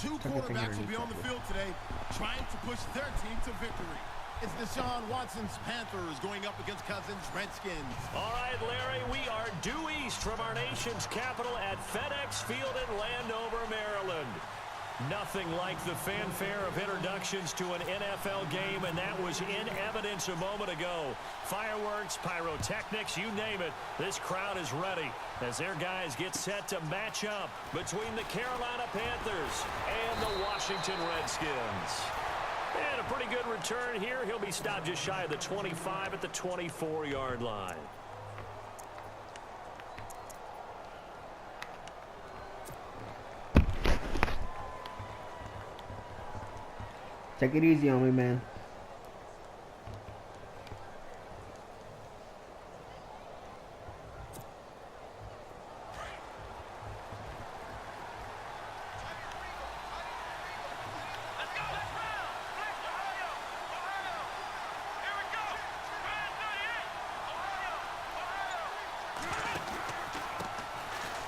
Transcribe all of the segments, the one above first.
Two quarterbacks will be on the field today trying to push their team to victory. It's Deshaun Watson's Panthers going up against Cousins' Redskins. All right, Larry, we are due east from our nation's capital at FedEx Field in Landover, Maryland. Nothing like the fanfare of introductions to an NFL game, and that was in evidence a moment ago. Fireworks, pyrotechnics, you name it. This crowd is ready as their guys get set to match up between the Carolina Panthers and the Washington Redskins. And a pretty good return here. He'll be stopped just shy of the 25 at the 24-yard line. Take it easy on me, man.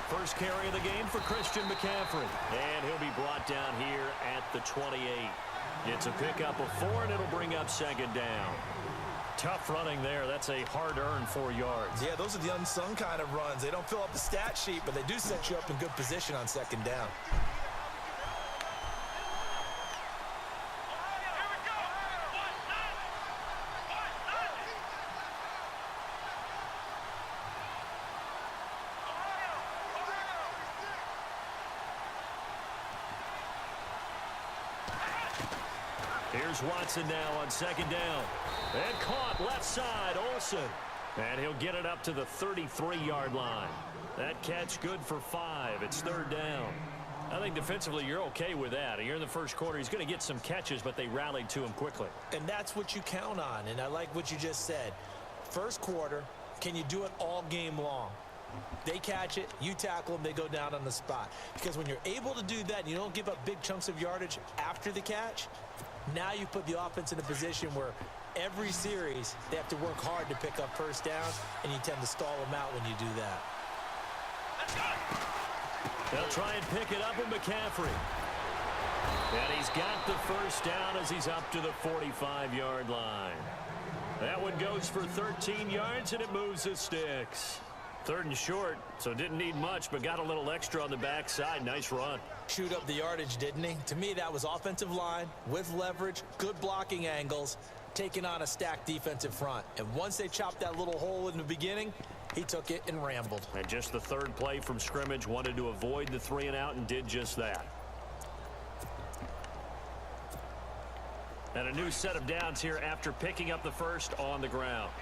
First carry of the game for Christian McCaffrey. And he'll be brought down here at the 28. It's a pickup of 4, and it'll bring up second down. Tough running there. That's a hard-earned 4 yards. Yeah, those are the unsung kind of runs. They don't fill up the stat sheet, but they do set you up in good position on second down. Here's Watson now on second down. And caught left side, Olsen. And he'll get it up to the 33-yard line. That catch good for 5. It's third down. I think defensively you're okay with that. You're in the first quarter. He's going to get some catches, but they rallied to him quickly. And that's what you count on, and I like what you just said. First quarter, can you do it all game long? They catch it, you tackle them, they go down on the spot. Because when you're able to do that and you don't give up big chunks of yardage after the catch, now you put the offense in a position where every series they have to work hard to pick up first down, and you tend to stall them out when you do that. They'll try and pick it up with McCaffrey. And he's got the first down as he's up to the 45-yard line. That one goes for 13 yards, and it moves the sticks. Third and short, so didn't need much, but got a little extra on the backside. Nice run. Shoot up the yardage, didn't he? To me, that was offensive line with leverage, good blocking angles, taking on a stacked defensive front. And once they chopped that little hole in the beginning, he took it and rambled. And just the third play from scrimmage, wanted to avoid the 3 and out and did just that. And a new set of downs here after picking up the first on the ground.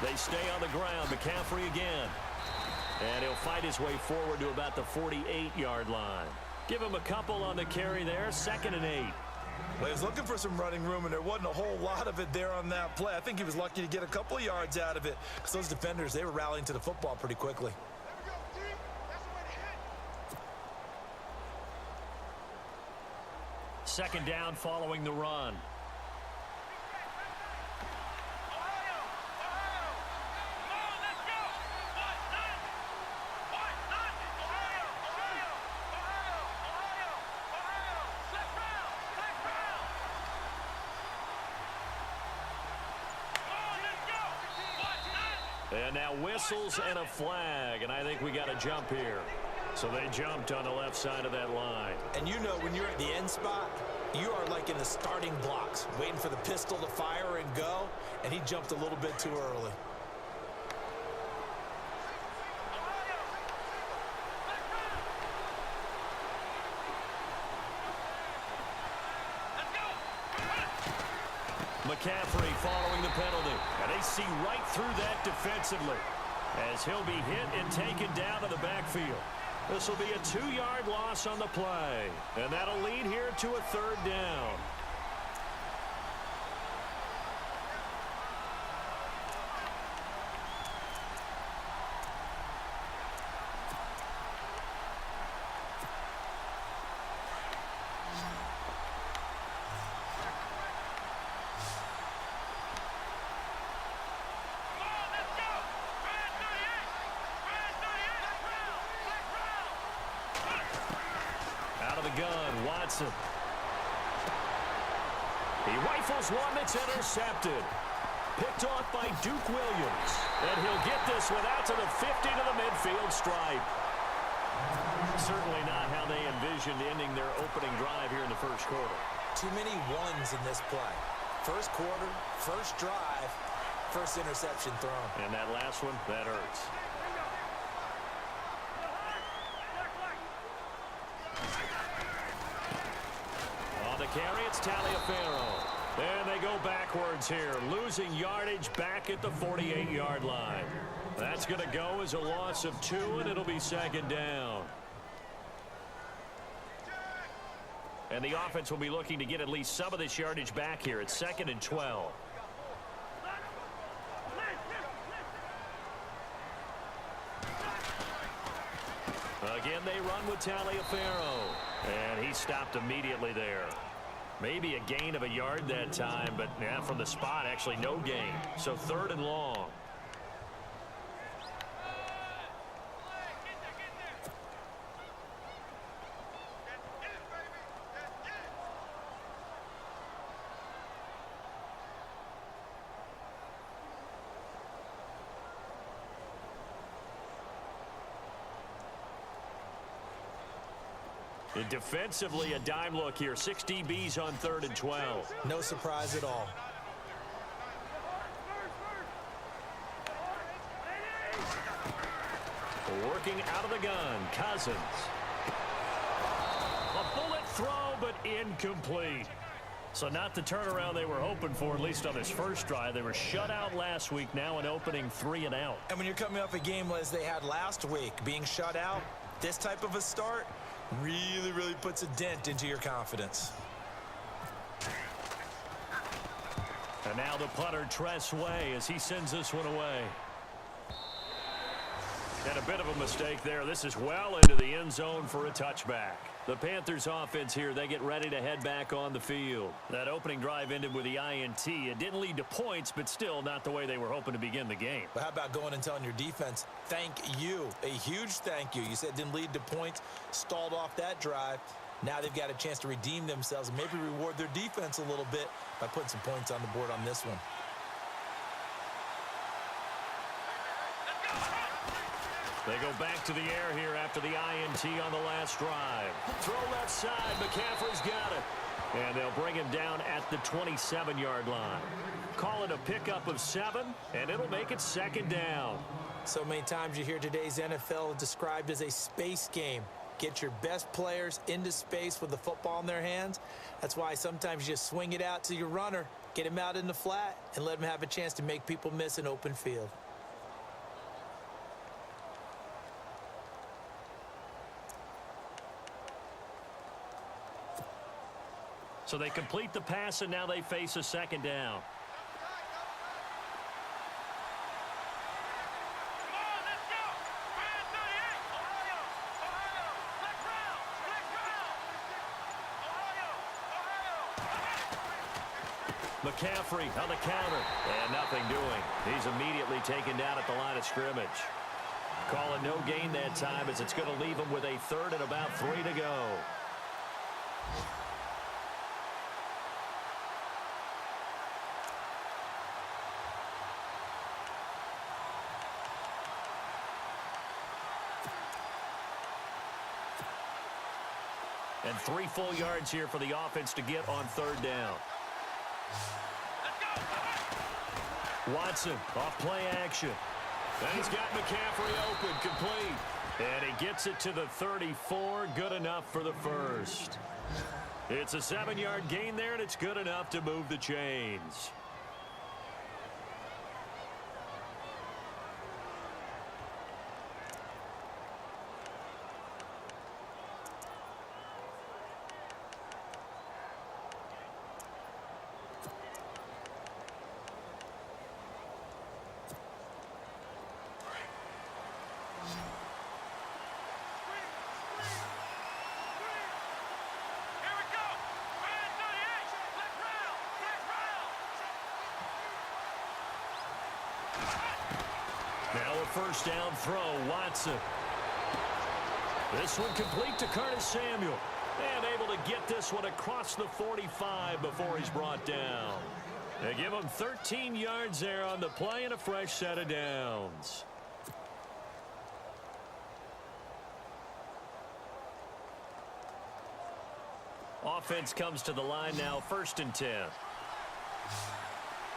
They stay on the ground. McCaffrey again. And he'll fight his way forward to about the 48-yard line. Give him a couple on the carry there. 2nd and 8. Well, he was looking for some running room, and there wasn't a whole lot of it there on that play. I think he was lucky to get a couple of yards out of it because those defenders, they were rallying to the football pretty quickly. Second down following the run. And now whistles and a flag, and I think we got a jump here. So they jumped on the left side of that line. And you know when you're at the end spot, you are like in the starting blocks, waiting for the pistol to fire and go, and he jumped a little bit too early. McCaffrey following the penalty. And they see right through that defensively as he'll be hit and taken down to the backfield. This will be a 2-yard loss on the play. And that'll lead here to a third down. gun, Watson. He rifles one that's intercepted. Picked off by Duke Williams. And he'll get this one out to the 50 to the midfield stripe. Certainly not how they envisioned ending their opening drive here in the first quarter. Too many ones in this play. First quarter, first drive, first interception thrown. And that last one, that hurts. On the carry, it's Taliaferro. And they go backwards here, losing yardage back at the 48-yard line. That's going to go as a loss of 2, and it'll be second down. And the offense will be looking to get at least some of this yardage back here. It's 2nd and 12. Again, they run with Taliaferro. And he stopped immediately there. Maybe a gain of a yard that time, but yeah, from the spot, actually no gain. So 3rd and long. And defensively, a dime look here. 6 DBs on 3rd and 12. No surprise at all. Working out of the gun, Cousins. A bullet throw, but incomplete. So not the turnaround they were hoping for, at least on this first drive. They were shut out last week, now an opening 3 and out. And when you're coming off a game as they had last week, being shut out, this type of a start really puts a dent into your confidence. And now the punter, Tress Way, as he sends this one away. And a bit of a mistake there. This is well into the end zone for a touchback. The Panthers offense here, they get ready to head back on the field. That opening drive ended with the INT. It didn't lead to points, but still not the way they were hoping to begin the game. But how about going and telling your defense, thank you, a huge thank you. You said it didn't lead to points, stalled off that drive. Now they've got a chance to redeem themselves and maybe reward their defense a little bit by putting some points on the board on this one. They go back to the air here after the INT on the last drive. Throw left side. McCaffrey's got it. And they'll bring him down at the 27-yard line. Call it a pickup of 7, and it'll make it 2nd down. So many times you hear today's NFL described as a space game. Get your best players into space with the football in their hands. That's why sometimes you just swing it out to your runner, get him out in the flat, and let him have a chance to make people miss an open field. So they complete the pass, and now they face a 2nd down. McCaffrey on the counter, and nothing doing. He's immediately taken down at the line of scrimmage. Call it no gain that time, as it's going to leave him with a 3rd and about 3 to go. And 3 full yards here for the offense to get on 3rd down. Watson off play action. And he's got McCaffrey open, complete. And he gets it to the 34, good enough for the first. It's a 7-yard gain there, and it's good enough to move the chains. Now a first down throw, Watson. This one complete to Curtis Samuel. And able to get this one across the 45 before he's brought down. They give him 13 yards there on the play and a fresh set of downs. Offense comes to the line now, 1st and 10. Here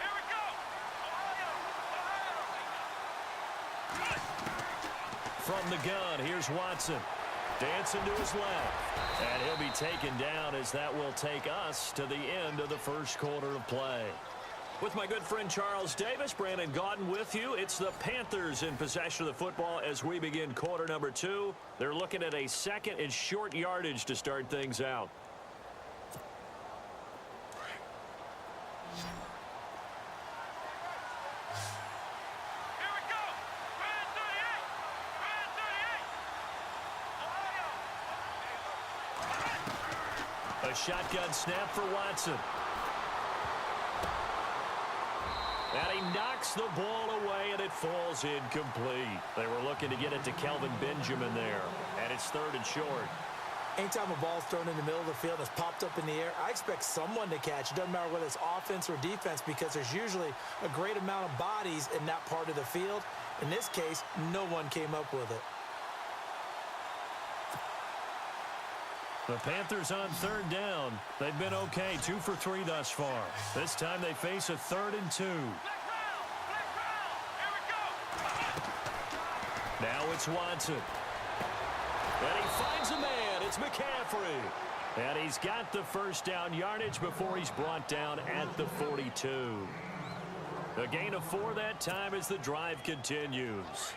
we go. Ohio. From the gun, here's Watson. Dancing to his left. And he'll be taken down as that will take us to the end of the first quarter of play. With my good friend Charles Davis, Brandon Gaudin with you. It's the Panthers in possession of the football as we begin quarter number 2. They're looking at a 2nd and short yardage to start things out. A shotgun snap for Watson. And he knocks the ball away, and it falls incomplete. They were looking to get it to Kelvin Benjamin there. And it's 3rd and short. Anytime a ball's thrown in the middle of the field that's popped up in the air, I expect someone to catch. It doesn't matter whether it's offense or defense because there's usually a great amount of bodies in that part of the field. In this case, no one came up with it. The Panthers on 3rd down. They've been okay, 2 for 3 thus far. This time they face a 3rd and 2. Now it's Watson. And he finds a man. It's McCaffrey. And he's got the first down yardage before he's brought down at the 42. A gain of 4 that time as the drive continues.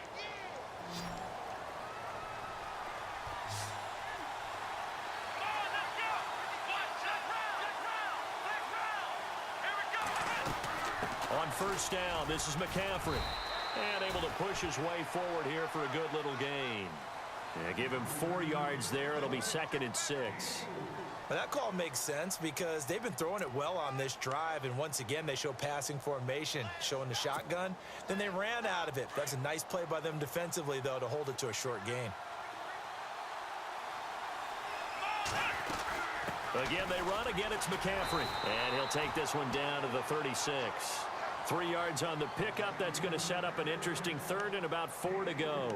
On 1st down, this is McCaffrey. And able to push his way forward here for a good little gain. Yeah, give him 4 yards there. It'll be 2nd and 6. Well, that call makes sense because they've been throwing it well on this drive, and once again, they show passing formation, showing the shotgun. Then they ran out of it. That's a nice play by them defensively, though, to hold it to a short gain. Again, they run. Again, it's McCaffrey. And he'll take this one down to the 36. 3 yards on the pickup. That's going to set up an interesting 3rd and about 4 to go.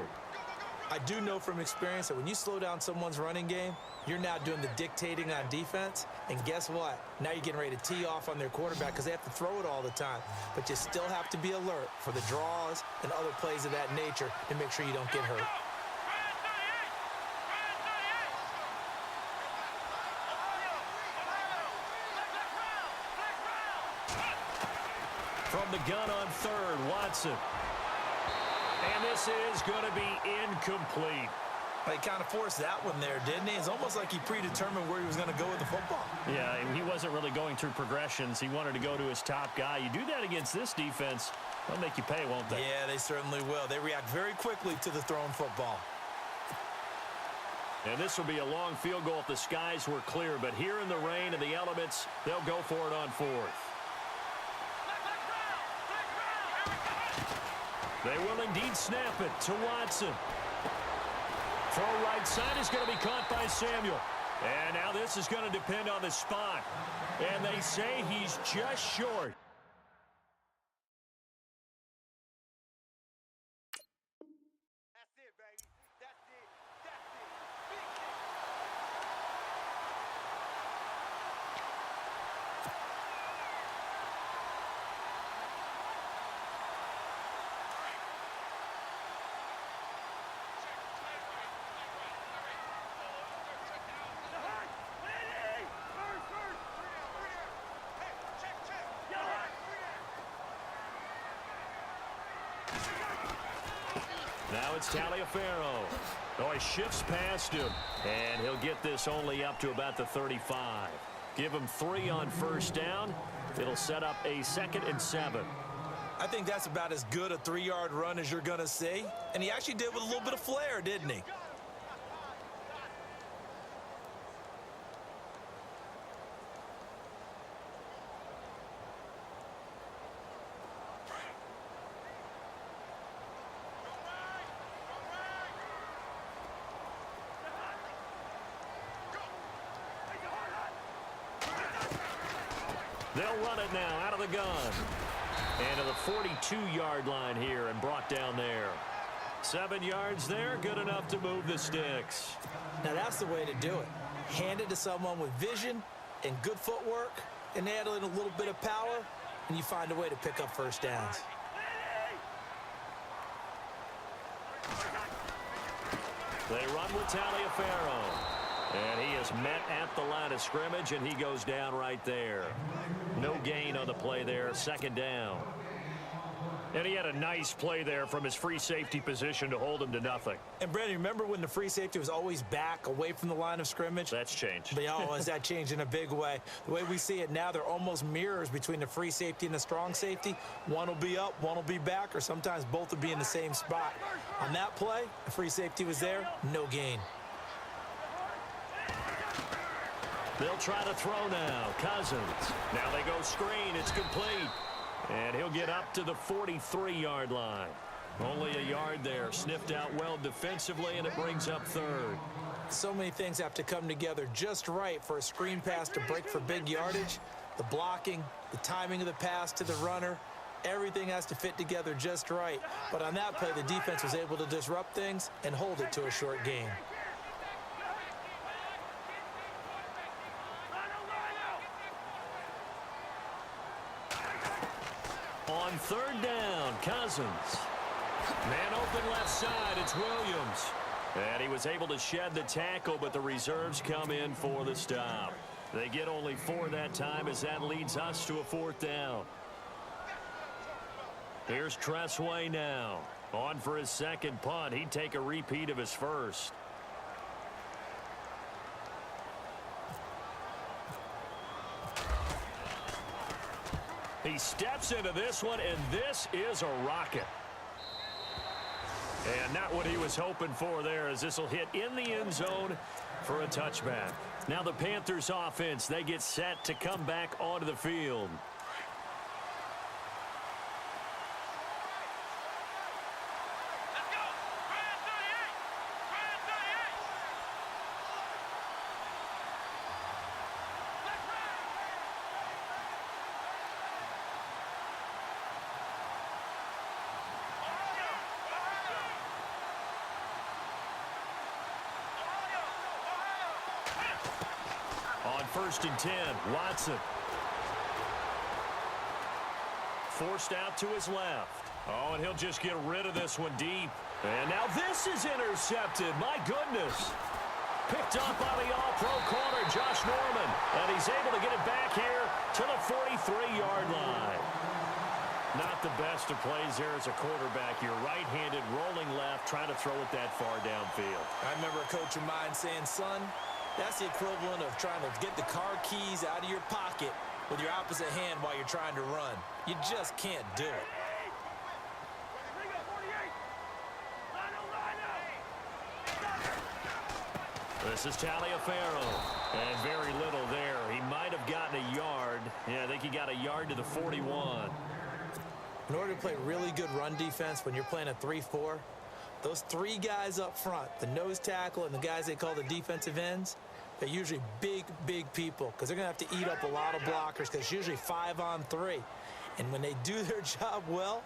I do know from experience that when you slow down someone's running game, you're now doing the dictating on defense. And guess what? Now you're getting ready to tee off on their quarterback because they have to throw it all the time. But you still have to be alert for the draws and other plays of that nature to make sure you don't get hurt. From the gun on 3rd, Watson. And this is going to be incomplete. He kind of forced that one there, didn't he? It's almost like he predetermined where he was going to go with the football. Yeah, he wasn't really going through progressions. He wanted to go to his top guy. You do that against this defense, they'll make you pay, won't they? Yeah, they certainly will. They react very quickly to the thrown football. And this will be a long field goal if the skies were clear. But here in the rain and the elements, they'll go for it on 4th. They will indeed snap it to Watson. Throw right side is going to be caught by Samuel. And now this is going to depend on the spot. And they say he's just short. That's it, baby. That's it. That's it. Now it's Taliaferro. Oh, he shifts past him. And he'll get this only up to about the 35. Give him 3 on 1st down. It'll set up a 2nd and 7. I think that's about as good a 3-yard run as you're going to see. And he actually did with a little bit of flair, didn't he? They'll run it now out of the gun. And to the 42-yard line here and brought down there. 7 yards there, good enough to move the sticks. Now that's the way to do it. Hand it to someone with vision and good footwork and add in a little bit of power, and you find a way to pick up first downs. They run with Taliaferro. And he is met at the line of scrimmage, and he goes down right there. No gain on the play there, second down. And he had a nice play there from his free safety position to hold him to nothing. And, Brandon, remember when the free safety was always back away from the line of scrimmage? That's changed. But, has that changed in a big way? The way we see it now, they're almost mirrors between the free safety and the strong safety. One will be up, one will be back, or sometimes both will be in the same spot. On that play, the free safety was there, no gain. They'll try to throw now. Cousins. Now they go screen. It's complete. And he'll get up to the 43-yard line. Only a yard there. Sniffed out well defensively, and it brings up third. So many things have to come together just right for a screen pass to break for big yardage. The blocking, the timing of the pass to the runner, everything has to fit together just right. But on that play, the defense was able to disrupt things and hold it to a short gain. On third down, Cousins. Man open left side, it's Williams. And he was able to shed the tackle, but the reserves come in for the stop. They get only 4 that time as that leads us to a fourth down. Here's Tressway now. On for his second punt. He'd take a repeat of his first. He steps into this one, and this is a rocket. And not what he was hoping for there, as this will hit in the end zone for a touchback. Now the Panthers offense, they get set to come back onto the field. On 1st and 10, Watson. Forced out to his left. Oh, and he'll just get rid of this one deep. And now this is intercepted. My goodness. Picked up by the all-pro corner, Josh Norman. And he's able to get it back here to the 43-yard line. Not the best of plays there as a quarterback. You're right-handed, rolling left, trying to throw it that far downfield. I remember a coach of mine saying, son, that's the equivalent of trying to get the car keys out of your pocket with your opposite hand while you're trying to run. You just can't do it. This is Taliaferro. And very little there. He might have gotten a yard. Yeah, I think he got a yard to the 41. In order to play really good run defense when you're playing a 3-4, those 3 guys up front, the nose tackle and the guys they call the defensive ends, they're usually big, big people because they're going to have to eat up a lot of blockers because it's usually 5-on-3. And when they do their job well,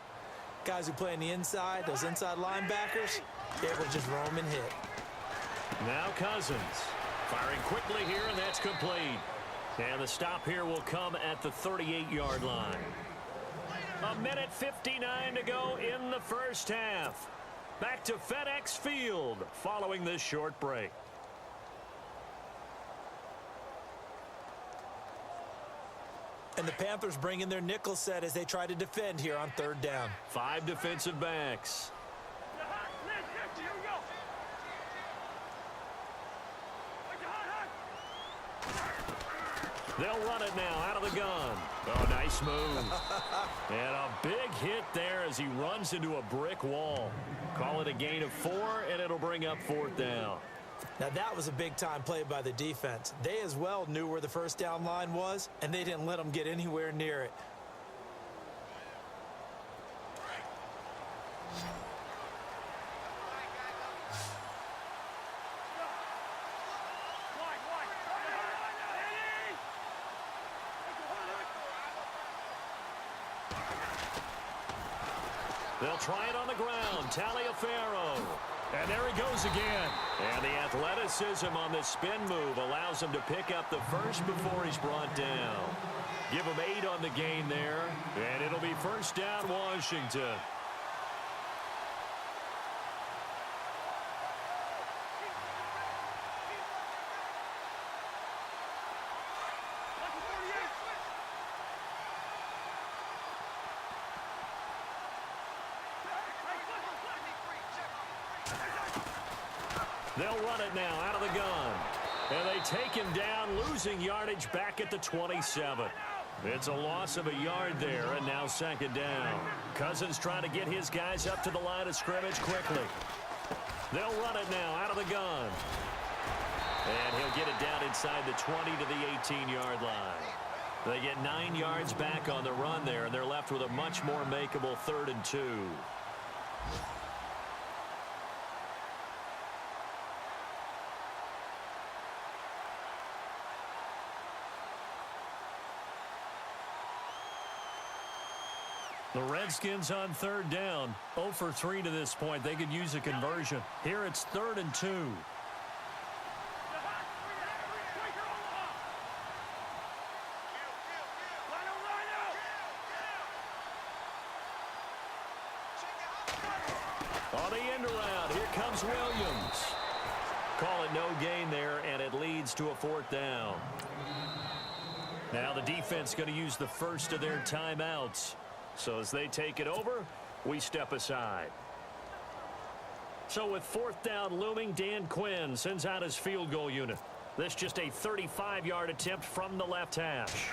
guys who play on the inside, those inside linebackers, they're able to just roam and hit. Now Cousins firing quickly here, and that's complete. And the stop here will come at the 38-yard line. 1:59 to go in the first half. Back to FedEx Field following this short break. And the Panthers bring in their nickel set as they try to defend here on third down. 5 defensive backs. They'll run it now out of the gun. Oh, nice move. And a big hit there as he runs into a brick wall. Call it a gain of 4, and it'll bring up fourth down. Now, that was a big-time play by the defense. They as well knew where the first down line was, and they didn't let them get anywhere near it. They'll try it on the ground. Taliaferro. And there he goes again. And the athleticism on this spin move allows him to pick up the first before he's brought down. Give him 8 on the gain there. And it'll be first down, Washington. They'll run it now out of the gun. And they take him down, losing yardage back at the 27. It's a loss of a yard there, and now second down. Cousins trying to get his guys up to the line of scrimmage quickly. They'll run it now out of the gun. And he'll get it down inside the 20 to the 18-yard line. They get 9 yards back on the run there, and they're left with a much more makeable 3rd and 2. The Redskins on 3rd down, 0 for 3 to this point. They could use a conversion. Here it's 3rd and 2. On the end around, here comes Williams. Call it no gain there, and it leads to a 4th down. Now the defense going to use the first of their timeouts. So as they take it over, we step aside. So with 4th down looming, Dan Quinn sends out his field goal unit. This just a 35-yard attempt from the left hash.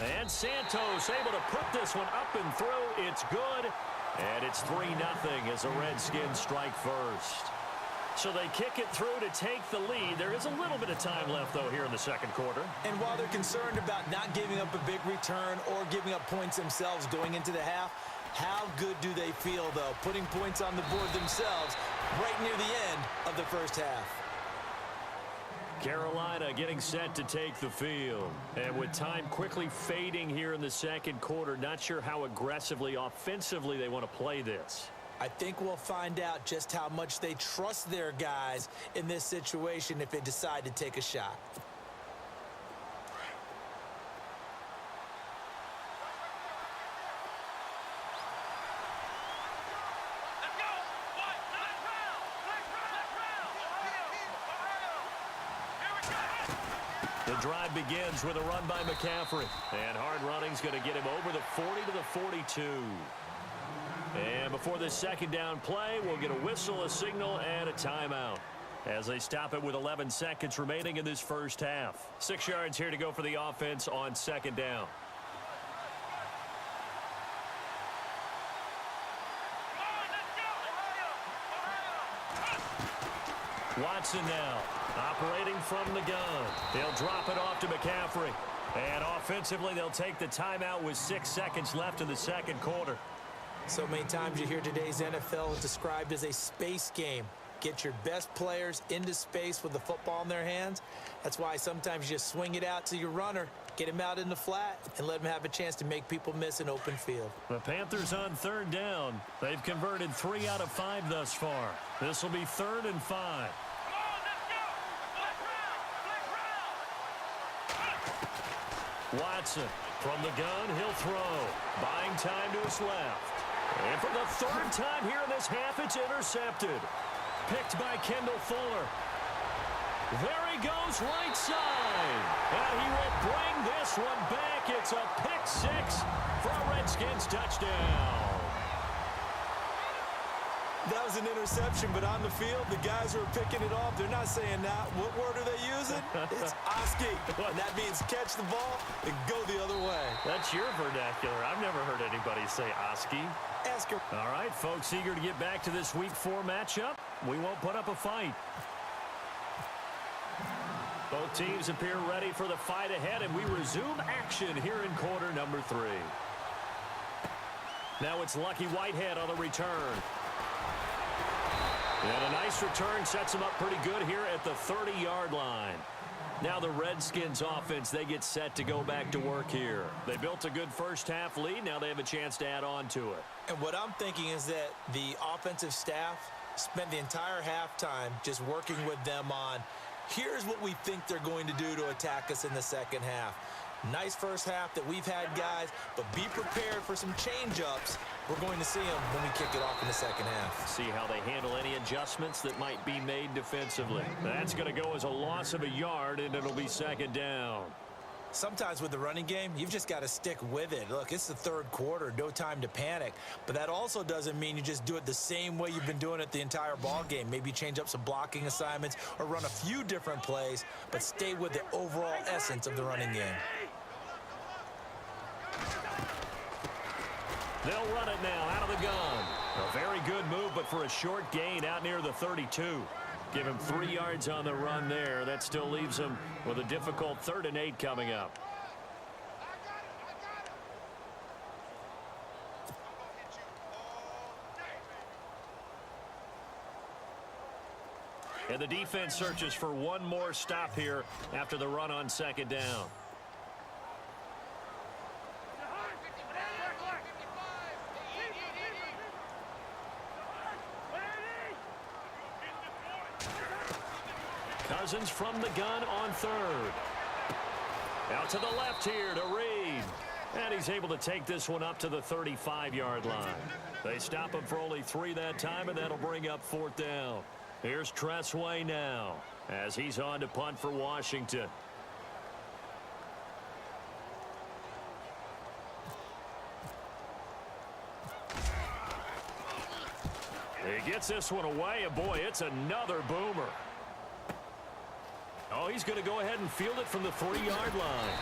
And Santos able to put this one up and through. It's good. And it's 3-0 as the Redskins strike first. So they kick it through to take the lead. There is a little bit of time left, though, here in the second quarter. And while they're concerned about not giving up a big return or giving up points themselves going into the half, how good do they feel, though, putting points on the board themselves right near the end of the first half? Carolina getting set to take the field. And with time quickly fading here in the second quarter, not sure how aggressively, offensively they want to play this. I think we'll find out just how much they trust their guys in this situation if they decide to take a shot. The drive begins with a run by McCaffrey. And hard running's going to get him over the 40 to the 42. And before this second down play, we'll get a whistle, a signal, and a timeout as they stop it with 11 seconds remaining in this first half. 6 yards here to go for the offense on second down. Watson now operating from the gun. They'll drop it off to McCaffrey. And offensively, they'll take the timeout with 6 seconds left in the second quarter. So many times you hear today's NFL described as a space game. Get your best players into space with the football in their hands. That's why sometimes you just swing it out to your runner, get him out in the flat, and let him have a chance to make people miss an open field. The Panthers on 3rd down. They've converted 3 out of 5 thus far. This will be 3rd and 5. Watson from the gun, he'll throw. Buying time to his left. And for the 3rd time here in this half, it's intercepted. Picked by Kendall Fuller. There he goes right side. And he will bring this one back. It's a pick 6 for a Redskins touchdown. That was an interception, but on the field, the guys who are picking it off, they're not saying that. What word are they using? It's Oski. And that means catch the ball and go the other way. That's your vernacular. I've never heard anybody say Oski. Ask her. All right, folks, eager to get back to this Week 4 matchup. We won't put up a fight. Both teams appear ready for the fight ahead, and we resume action here in quarter number 3. Now it's Lucky Whitehead on the return. And a nice return sets him up pretty good here at the 30-yard line. Now the Redskins offense, they get set to go back to work here. They built a good first half lead. Now they have a chance to add on to it. And what I'm thinking is that the offensive staff spent the entire halftime just working with them on, here's what we think they're going to do to attack us in the second half. Nice first half that we've had, guys, but be prepared for some change-ups. We're going to see them when we kick it off in the second half. See how they handle any adjustments that might be made defensively. That's going to go as a loss of a yard, and it'll be second down. Sometimes with the running game, you've just got to stick with it. Look, it's the third quarter, no time to panic. But that also doesn't mean you just do it the same way you've been doing it the entire ball game. Maybe change up some blocking assignments or run a few different plays, but stay with the overall essence of the running game. They'll run it now out of the gun. A very good move, but for a short gain out near the 32. Give him 3 yards on the run there. That still leaves him with a difficult 3rd and 8 coming up. And the defense searches for one more stop here after the run on second down. Cousins from the gun on 3rd. Out to the left here to Reed. And he's able to take this one up to the 35-yard line. They stop him for only 3 that time, and that'll bring up 4th down. Here's Tressway now as he's on to punt for Washington. He gets this one away, and boy, it's another boomer. Oh, he's going to go ahead and field it from the 3-yard line.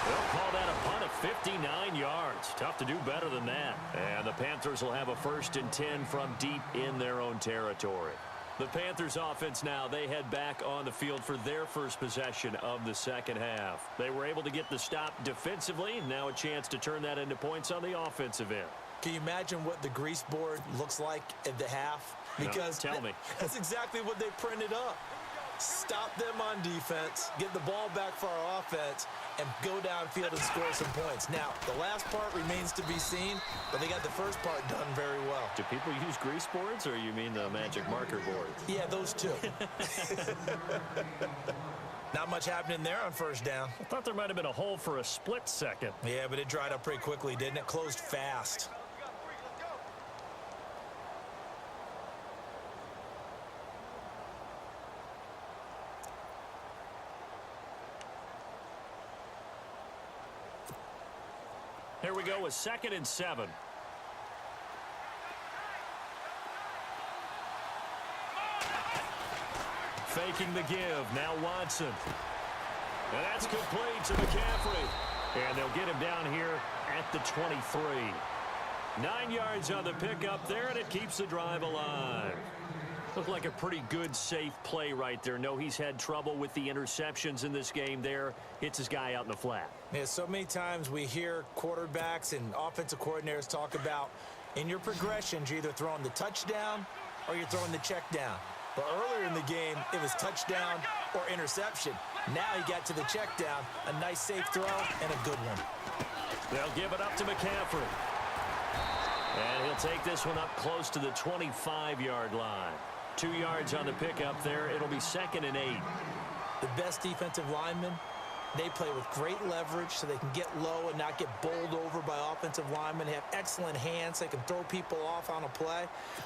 They'll call that a punt of 59 yards. Tough to do better than that. And the Panthers will have a 1st and 10 from deep in their own territory. The Panthers offense now, they head back on the field for their first possession of the second half. They were able to get the stop defensively, and now a chance to turn that into points on the offensive end. Can you imagine what the grease board looks like at the half? Because no, tell me. That's exactly what they printed up. Stop them on defense, get the ball back for our offense, and go downfield and score some points. Now, the last part remains to be seen, but they got the first part done very well. Do people use grease boards, or you mean the magic marker board? Yeah, those two. Not much happening there on first down. I thought there might have been a hole for a split second. Yeah, but it dried up pretty quickly, didn't it? Closed fast. Here we go with 2nd and 7. Faking the give. Now Watson. And that's complete to McCaffrey. And they'll get him down here at the 23. 9 yards on the pickup there, and it keeps the drive alive. Looked like a pretty good, safe play right there. No, he's had trouble with the interceptions in this game there. Hits his guy out in the flat. Yeah, so many times we hear quarterbacks and offensive coordinators talk about in your progressions, you're either throwing the touchdown or you're throwing the check down. But earlier in the game, it was touchdown or interception. Now he got to the check down, a nice safe throw, and a good one. They'll give it up to McCaffrey. And he'll take this one up close to the 25-yard line. 2 yards on the pickup there. It'll be 2nd and 8. The best defensive linemen, they play with great leverage so they can get low and not get bowled over by offensive linemen. They have excellent hands. They can throw people off on a play.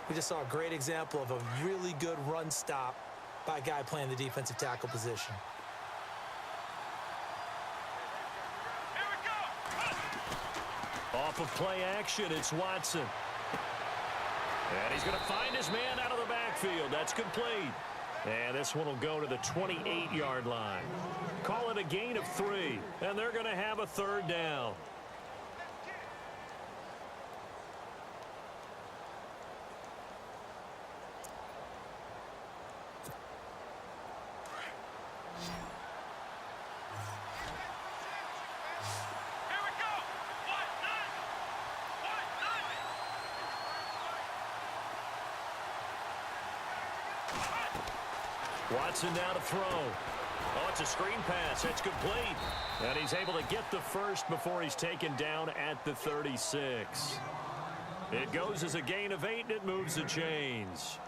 We just saw a great example of a really good run stop by a guy playing the defensive tackle position. Off of play action, it's Watson. And he's going to find his man out of the backfield. That's complete. And this one will go to the 28-yard line. Call it a gain of 3. And they're going to have a 3rd down. Watson now to throw. Oh, it's a screen pass. It's complete. And he's able to get the first before he's taken down at the 36. It goes as a gain of 8, and it moves the chains.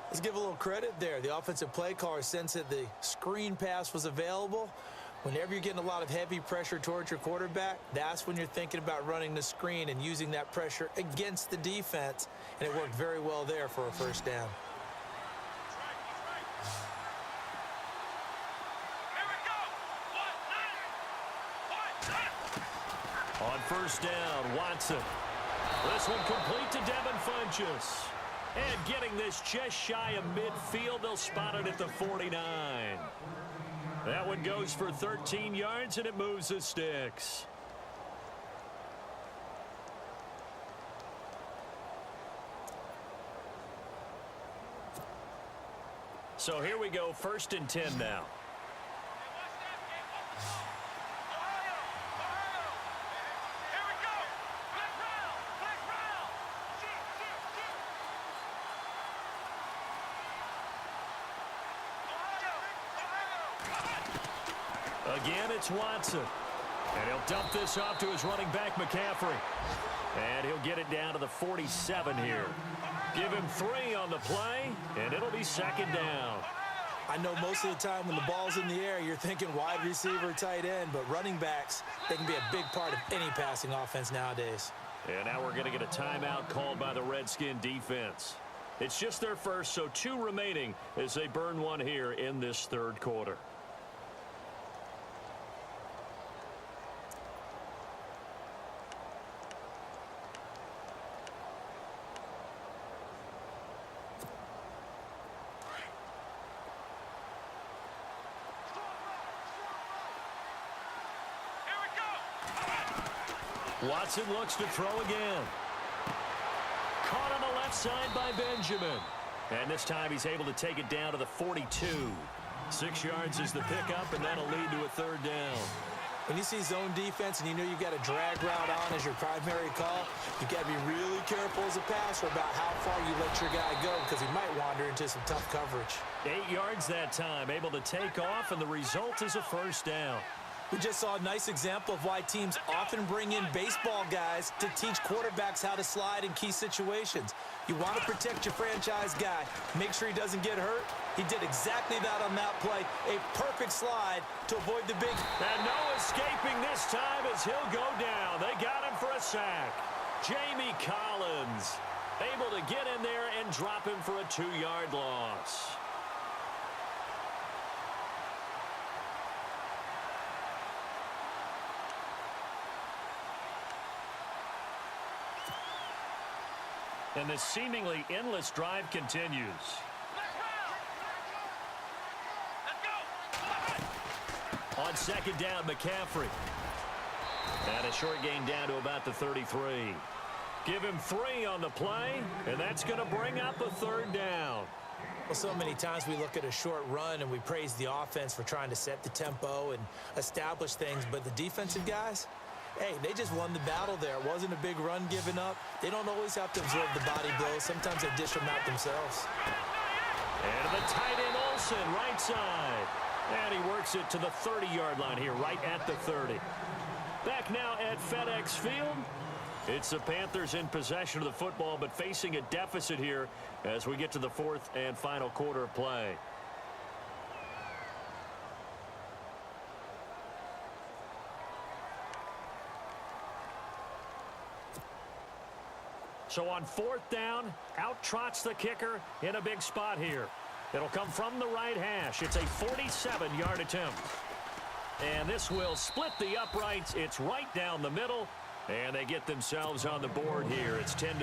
Let's give a little credit there. The offensive play caller sensed that the screen pass was available. Whenever you're getting a lot of heavy pressure towards your quarterback, that's when you're thinking about running the screen and using that pressure against the defense. And it worked very well there for a first down. On first down, Watson. This one complete to Devin Funchess. And getting this just shy of midfield, they'll spot it at the 49. That one goes for 13 yards, and it moves the sticks. So here we go, 1st and 10 now. Again, it's Watson. And he'll dump this off to his running back, McCaffrey. And he'll get it down to the 47 here. Give him 3 on the play, and it'll be 2nd down. I know most of the time when the ball's in the air, you're thinking wide receiver, tight end, but running backs, they can be a big part of any passing offense nowadays. And now we're going to get a timeout called by the Redskin defense. It's just their first, so 2 remaining as they burn one here in this 3rd quarter. Watson looks to throw again. Caught on the left side by Benjamin. And this time he's able to take it down to the 42. 6 yards is the pickup, and that'll lead to a 3rd down. When you see zone defense and you know you've got a drag route on as your primary call, you've got to be really careful as a passer about how far you let your guy go because he might wander into some tough coverage. 8 yards that time, able to take off, and the result is a 1st down. We just saw a nice example of why teams often bring in baseball guys to teach quarterbacks how to slide in key situations. You want to protect your franchise guy. Make sure he doesn't get hurt. He did exactly that on that play. A perfect slide to avoid the big. And no escaping this time as he'll go down. They got him for a sack. Jamie Collins able to get in there and drop him for a 2-yard loss. And this seemingly endless drive continues. On 2nd down, McCaffrey. And a short gain down to about the 33. Give him 3 on the play, and that's going to bring up a 3rd down. Well, so many times we look at a short run and we praise the offense for trying to set the tempo and establish things, but the defensive guys, hey, they just won the battle there. It wasn't a big run given up. They don't always have to absorb the body blows. Sometimes they dish them out themselves. And the tight end Olsen, right side. And he works it to the 30-yard line here, right at the 30. Back now at FedEx Field. It's the Panthers in possession of the football, but facing a deficit here as we get to the 4th and final quarter of play. So on 4th down, out trots the kicker in a big spot here. It'll come from the right hash. It's a 47-yard attempt. And this will split the uprights. It's right down the middle. And they get themselves on the board here. It's 10-3.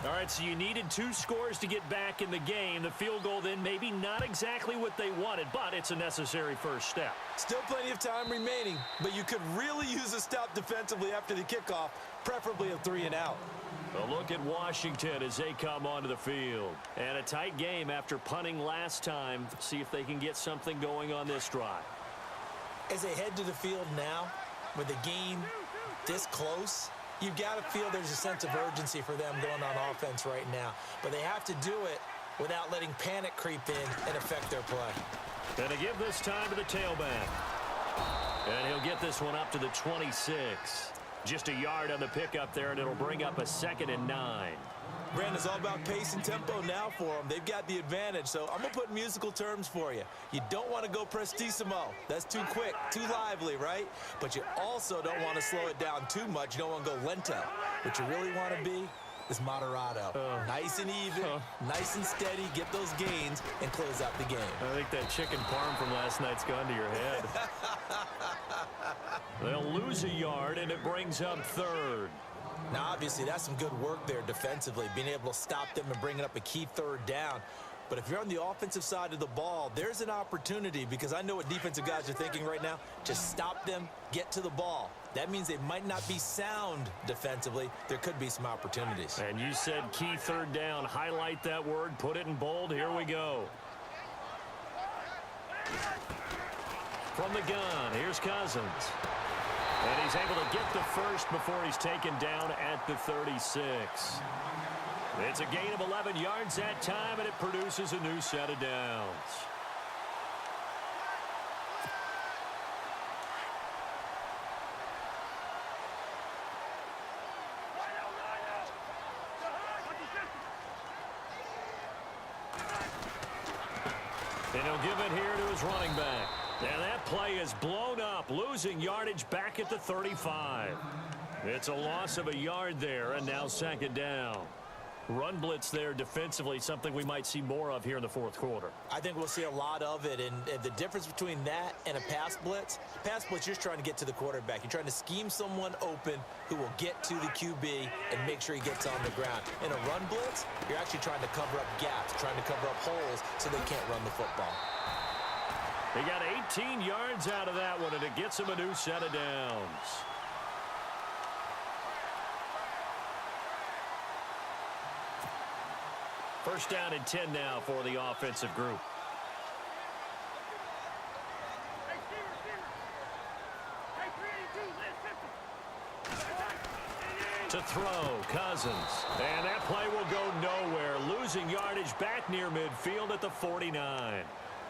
All right, so you needed 2 scores to get back in the game. The field goal then maybe not exactly what they wanted, but it's a necessary first step. Still plenty of time remaining, but you could really use a stop defensively after the kickoff, preferably a 3 and out. A look at Washington as they come onto the field. And a tight game after punting last time. See if they can get something going on this drive. As they head to the field now, with the game this close, you've got to feel there's a sense of urgency for them going on offense right now. But they have to do it without letting panic creep in and affect their play. And to give this time to the tailback. And he'll get this one up to the 26. Just a yard on the pickup there, and it'll bring up a 2nd and 9. Brandon, it's all about pace and tempo now for them. They've got the advantage, so I'm going to put musical terms for you. You don't want to go prestissimo. That's too quick, too lively, right? But you also don't want to slow it down too much. You don't want to go lento. What you really want to be is moderato. Nice and even, nice and steady, get those gains, and close out the game. I think that chicken parm from last night's gone to your head. They'll lose a yard, and it brings up 3rd. Now, obviously, that's some good work there defensively, being able to stop them and bringing up a key 3rd down. But if you're on the offensive side of the ball, there's an opportunity, because I know what defensive guys are thinking right now. Just stop them, get to the ball. That means they might not be sound defensively. There could be some opportunities. And you said key 3rd down. Highlight that word, put it in bold. Here we go. From the gun, here's Cousins. And he's able to get the first before he's taken down at the 36. It's a gain of 11 yards that time, and it produces a new set of downs. And he'll give it here to his running back. And that play is blown up, losing yardage back at the 35. It's a loss of a yard there, and now 2nd down. Run blitz there defensively, something we might see more of here in the 4th quarter. I think we'll see a lot of it, and the difference between that and a pass blitz, you're just trying to get to the quarterback. You're trying to scheme someone open who will get to the QB and make sure he gets on the ground. In a run blitz, you're actually trying to cover up gaps, trying to cover up holes so they can't run the football. They got 18 yards out of that one, and it gets him a new set of downs. First down and 10 now for the offensive group. To throw, Cousins. And that play will go nowhere, losing yardage back near midfield at the 49.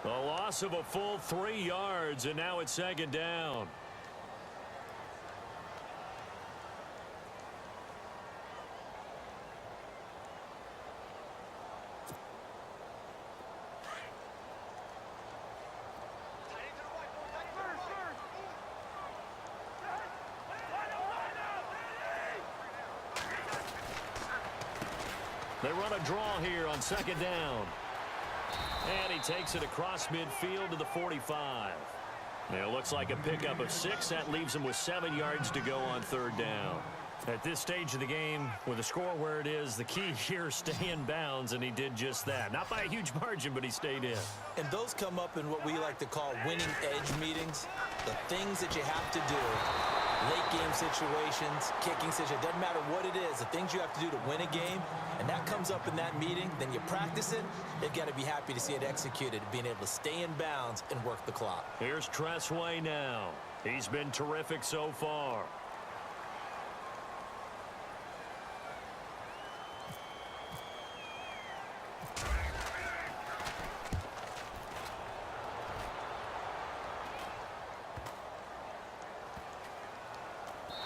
A loss of a full 3 yards, and now it's 2nd down. They run a draw here on 2nd down. And he takes it across midfield to the 45. And it looks like a pickup of 6. That leaves him with 7 yards to go on 3rd down. At this stage of the game, with the score where it is, the key here is stay in bounds, and he did just that. Not by a huge margin, but he stayed in. And those come up in what we like to call winning edge meetings. The things that you have to do. Late game situations, kicking situations, doesn't matter what it is, the things you have to do to win a game, and that comes up in that meeting, then you practice it, they've got to be happy to see it executed, being able to stay in bounds and work the clock. Here's Tressway now. He's been terrific so far.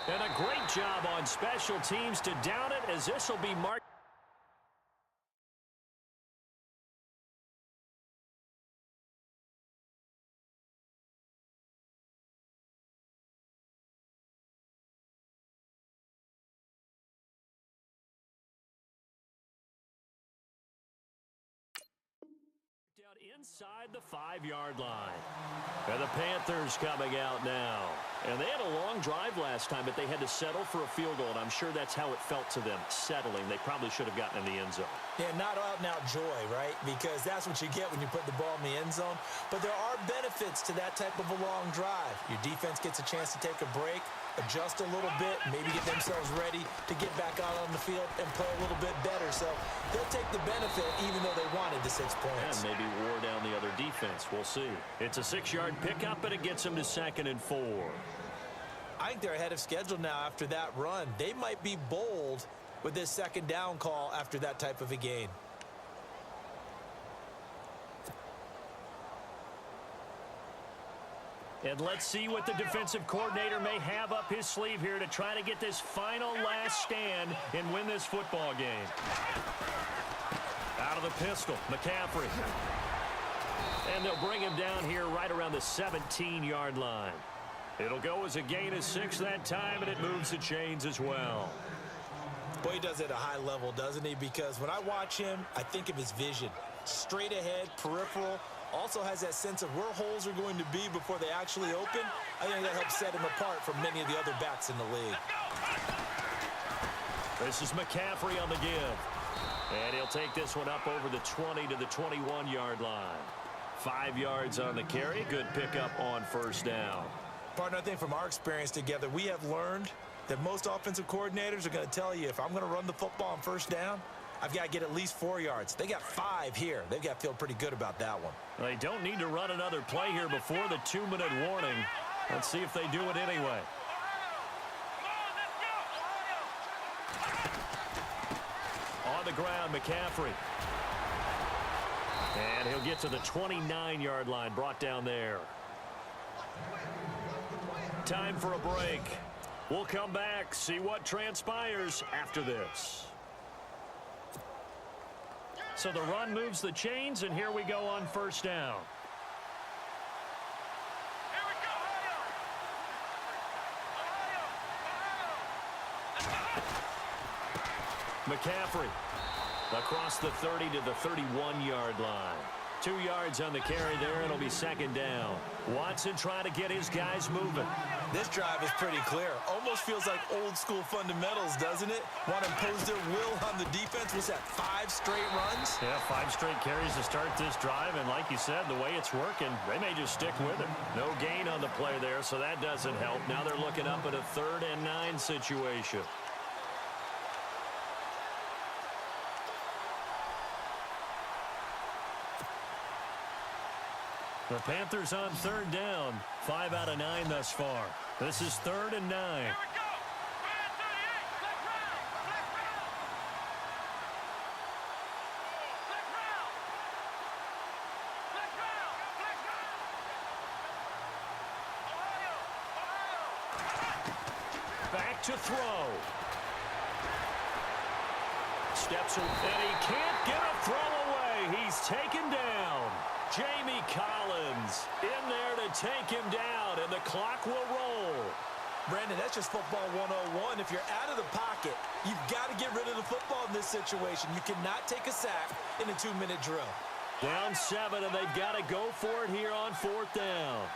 And a great job on special teams to down it, as this will be marked. Down inside the 5-yard line. And the Panthers coming out now. And they had a long drive last time, but they had to settle for a field goal, and I'm sure that's how it felt to them, settling. They probably should have gotten in the end zone. Yeah, not out-and-out joy, right? Because that's what you get when you put the ball in the end zone. But there are benefits to that type of a long drive. Your defense gets a chance to take a break, adjust a little bit, maybe get themselves ready to get back out on the field and play a little bit better. So they'll take the benefit even though they wanted the 6 points. And maybe wore down the other defense. We'll see. It's a 6-yard pickup, and it gets them to 2nd and 4. I think they're ahead of schedule now after that run. They might be bold with this 2nd down call after that type of a gain. And let's see what the defensive coordinator may have up his sleeve here to try to get this final last stand and win this football game. Out of the pistol, McCaffrey. And they'll bring him down here right around the 17-yard line. It'll go as a gain of 6 that time, and it moves the chains as well. Boy, he does it at a high level, doesn't he? Because when I watch him, I think of his vision. Straight ahead, peripheral. Also has that sense of where holes are going to be before they actually open. I think that helps set him apart from many of the other backs in the league. This is McCaffrey on the give. And he'll take this one up over the 20 to the 21-yard line. 5 yards on the carry. Good pickup on first down. Partner, I think from our experience together, we have learned that most offensive coordinators are going to tell you, if I'm going to run the football on first down, I've got to get at least 4 yards. They got 5 here. They've got to feel pretty good about that one. They don't need to run another play here before the 2-minute warning. Let's see if they do it anyway. On the ground, McCaffrey. And he'll get to the 29-yard line, brought down there. Time for a break. We'll come back, see what transpires after this. So the run moves the chains, and here we go on first down. McCaffrey across the 30 to the 31-yard line. 2 yards on the carry there. It'll be second down. Watson trying to get his guys moving. This drive is pretty clear. Almost feels like old school fundamentals, doesn't it? Want to impose their will on the defense. Was that 5 straight runs? Yeah, 5 straight carries to start this drive. And like you said, the way it's working, they may just stick with it. No gain on the play there, so that doesn't help. Now they're looking up at a 3rd and 9 situation. The Panthers on 3rd down. 5 out of 9 thus far. This is 3rd and 9. Back to throw. Steps away, and he can't get a throw away. He's taken down. Jamie Collins in there to take him down, and the clock will roll. Brandon, that's just football 101. If you're out of the pocket, you've got to get rid of the football in this situation. You cannot take a sack in a 2-minute drill. Down 7, and they've got to go for it here on 4th down.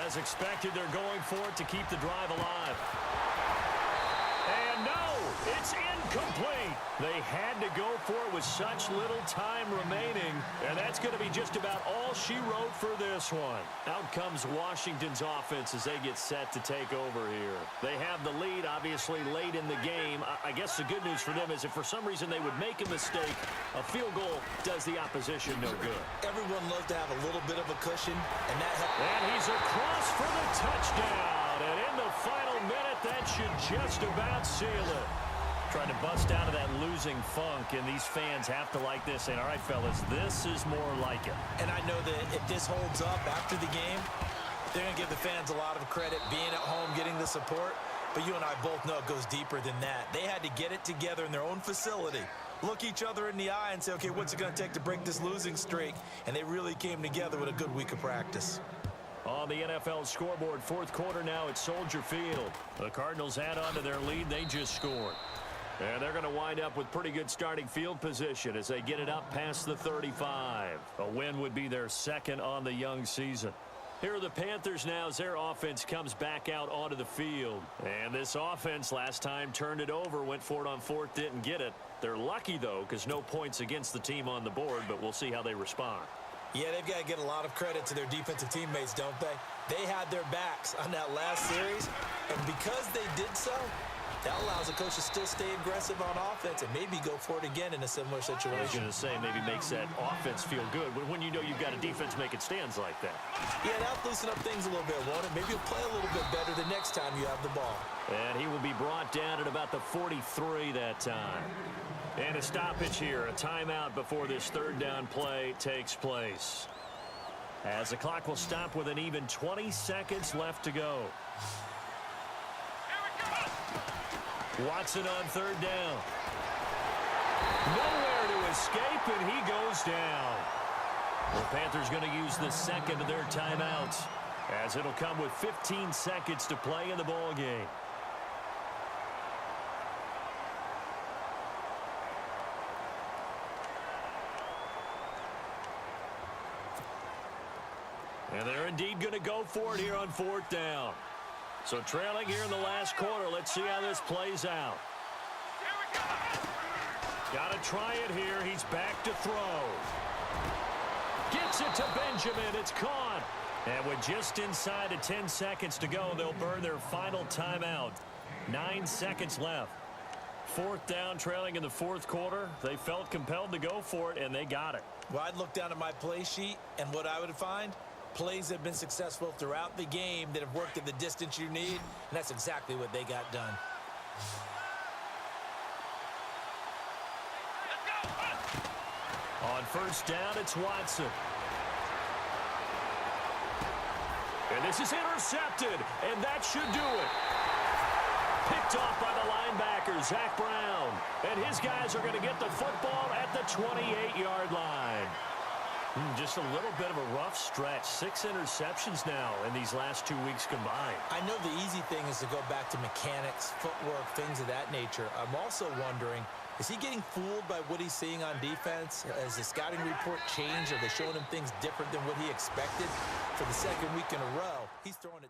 As expected, they're going for it to keep the drive alive. And no, it's incomplete. They had to go for it with such little time remaining, and that's going to be just about all she wrote for this one. Out comes Washington's offense as they get set to take over here. They have the lead, obviously, late in the game. I guess the good news for them is if for some reason they would make a mistake, a field goal does the opposition no good. Everyone loves to have a little bit of a cushion, and that helps. And he's across for the touchdown. And in the final minute, that should just about seal it. Trying to bust out of that losing funk, and these fans have to like this. And all right, fellas, this is more like it. And I know that if this holds up after the game, they're going to give the fans a lot of credit, being at home, getting the support. But you and I both know it goes deeper than that. They had to get it together in their own facility, look each other in the eye and say, okay, what's it going to take to break this losing streak? And they really came together with a good week of practice. On the NFL scoreboard, 4th quarter now at Soldier Field. The Cardinals add on to their lead. They just scored. And they're going to wind up with pretty good starting field position as they get it up past the 35. A win would be their 2nd on the young season. Here are the Panthers now as their offense comes back out onto the field. And this offense last time turned it over, went for it on 4th, didn't get it. They're lucky, though, because no points against the team on the board, but we'll see how they respond. Yeah, they've got to get a lot of credit to their defensive teammates, don't they? They had their backs on that last series, and because they did so, That allows the coach to still stay aggressive on offense and maybe go for it again in a similar situation. I was going to say, maybe makes that offense feel good, but when you know you've got a defense making stands like that. Yeah, that'll loosen up things a little bit, won't it? Maybe you'll play a little bit better the next time you have the ball. And he will be brought down at about the 43 that time. And a stoppage here, a timeout before this third down play takes place. As the clock will stop with an even 20 seconds left to go. Watson on third down. Nowhere to escape, and he goes down. The Panthers going to use the second of their timeouts, as it'll come with 15 seconds to play in the ball game. And they're indeed going to go for it here on fourth down. So trailing here in the last quarter. Let's see how this plays out. Got to try it here. He's back to throw. Gets it to Benjamin. It's caught. And with just inside of 10 seconds to go, they'll burn their final timeout. 9 seconds left. Fourth down, trailing in the fourth quarter. They felt compelled to go for it, and they got it. Well, I'd look down at my play sheet, and what I would find, plays have been successful throughout the game that have worked at the distance you need, and that's exactly what they got done. On first down, it's Watson. And this is intercepted, and that should do it. Picked off by the linebacker, Zach Brown. And his guys are going to get the football at the 28-yard line. Just a little bit of a rough stretch. 6 interceptions now in these last 2 weeks combined. I know the easy thing is to go back to mechanics, footwork, things of that nature. I'm also wondering, is he getting fooled by what he's seeing on defense? Has the scouting report changed? Are they showing him things different than what he expected? For the second week in a row, he's throwing it.